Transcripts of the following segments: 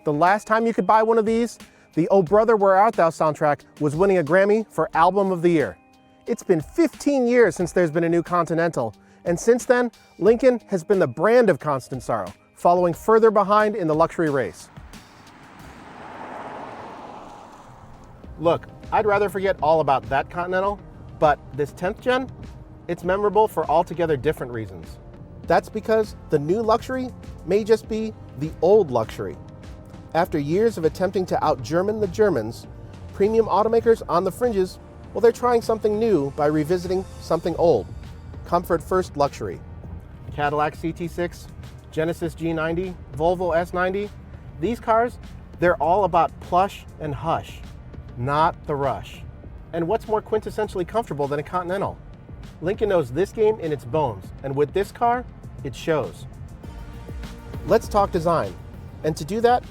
The last time you could buy one of these, the Oh Brother Where Art Thou soundtrack was winning a Grammy for Album of the Year. It's been 15 years since there's been a new Continental, and since then, Lincoln has been the brand of constant sorrow, following further behind in the luxury race. Look, I'd rather forget all about that Continental, but this 10th gen, it's memorable for altogether different reasons. That's because the new luxury may just be the old luxury. After years of attempting to out-German the Germans, premium automakers on the fringes, well, they're trying something new by revisiting something old. Comfort first luxury. Cadillac CT6, Genesis G90, Volvo S90, these cars, they're all about plush and hush, not the rush. And what's more quintessentially comfortable than a Continental? Lincoln knows this game in its bones, and with this car, it shows. Let's talk design. And to do that,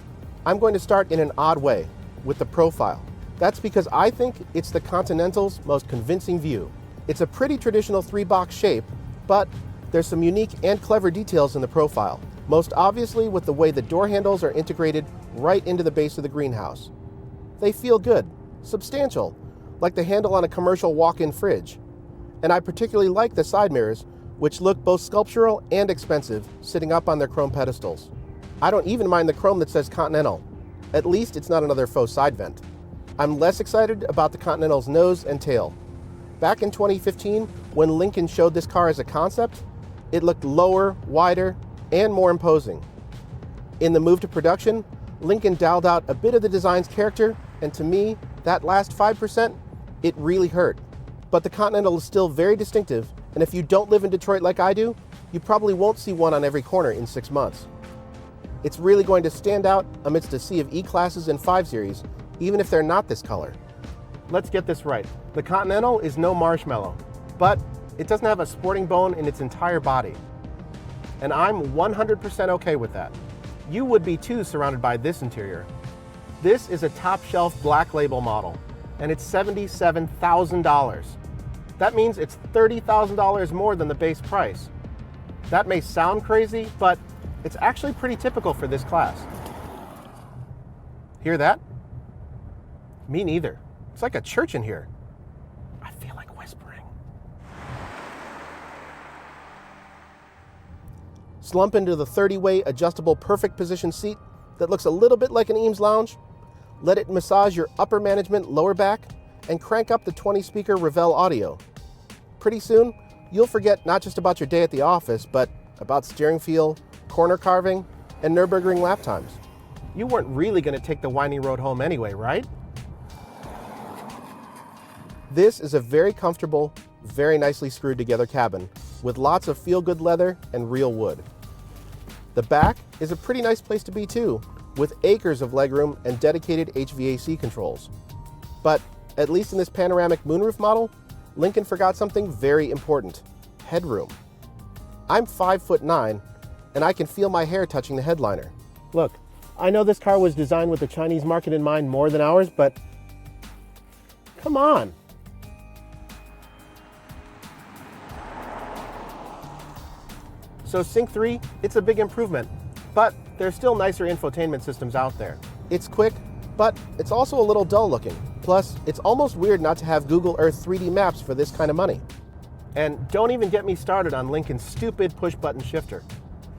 I'm going to start in an odd way, with the profile. That's because I think it's the Continental's most convincing view. It's a pretty traditional three-box shape, but there's some unique and clever details in the profile, most obviously with the way the door handles are integrated right into the base of the greenhouse. They feel good, substantial, like the handle on a commercial walk-in fridge. And I particularly like the side mirrors, which look both sculptural and expensive, sitting up on their chrome pedestals. I don't even mind the chrome that says Continental. At least it's not another faux side vent. I'm less excited about the Continental's nose and tail. Back in 2015, when Lincoln showed this car as a concept, it looked lower, wider, and more imposing. In the move to production, Lincoln dialed out a bit of the design's character, and to me, that last 5%, it really hurt. But the Continental is still very distinctive, and if you don't live in Detroit like I do, you probably won't see one on every corner in 6 months. It's really going to stand out amidst a sea of E-Classes and 5 Series, even if they're not this color. Let's get this right. The Continental is no marshmallow, but it doesn't have a sporting bone in its entire body. And I'm 100% okay with that. You would be too, surrounded by this interior. This is a top-shelf black label model, and it's $77,000. That means it's $30,000 more than the base price. That may sound crazy, but it's actually pretty typical for this class. Hear that? Me neither. It's like a church in here. I feel like whispering. Slump into the 30-way adjustable perfect position seat that looks a little bit like an Eames lounge. Let it massage your upper management lower back and crank up the 20-speaker Revell audio. Pretty soon, you'll forget not just about your day at the office, but about steering feel, corner carving, and Nürburgring lap times. You weren't really going to take the winding road home anyway, right? This is a very comfortable, very nicely screwed together cabin with lots of feel-good leather and real wood. The back is a pretty nice place to be too, with acres of legroom and dedicated HVAC controls. But at least in this panoramic moonroof model, Lincoln forgot something very important: headroom. I'm 5'9", and I can feel my hair touching the headliner. Look, I know this car was designed with the Chinese market in mind more than ours, but come on. So Sync 3, it's a big improvement, but there's still nicer infotainment systems out there. It's quick, but it's also a little dull looking. Plus, it's almost weird not to have Google Earth 3D maps for this kind of money. And don't even get me started on Lincoln's stupid push-button shifter.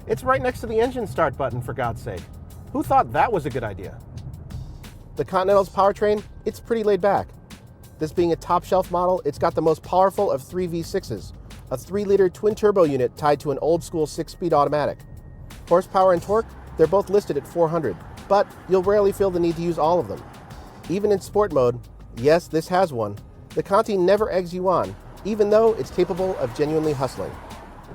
It's right next to the engine start button, for God's sake. Who thought that was a good idea? The Continental's powertrain, it's pretty laid back. This being a top-shelf model, it's got the most powerful of 3 V6s, a 3-liter twin-turbo unit tied to an old-school 6-speed automatic. Horsepower and torque, they're both listed at 400, but you'll rarely feel the need to use all of them. Even in sport mode, yes, this has one, the Conti never eggs you on, even though it's capable of genuinely hustling.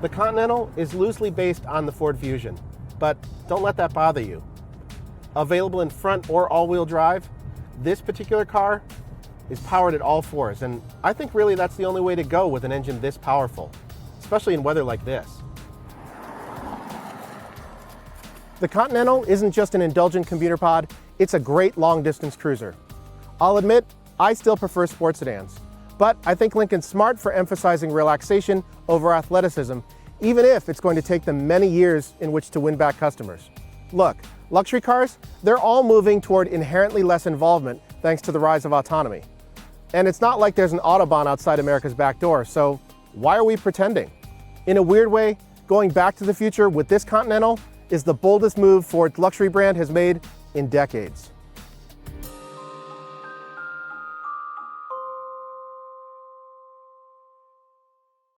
The Continental is loosely based on the Ford Fusion, but don't let that bother you. Available in front or all-wheel drive, this particular car is powered at all fours, and I think really that's the only way to go with an engine this powerful, especially in weather like this. The Continental isn't just an indulgent commuter pod, it's a great long-distance cruiser. I'll admit, I still prefer sports sedans, but I think Lincoln's smart for emphasizing relaxation over athleticism, even if it's going to take them many years in which to win back customers. Look, Luxury cars, they're all moving toward inherently less involvement thanks to the rise of autonomy. And it's not like there's an Autobahn outside America's back door, so why are we pretending? In a weird way, going back to the future with this Continental is the boldest move Ford's luxury brand has made in decades.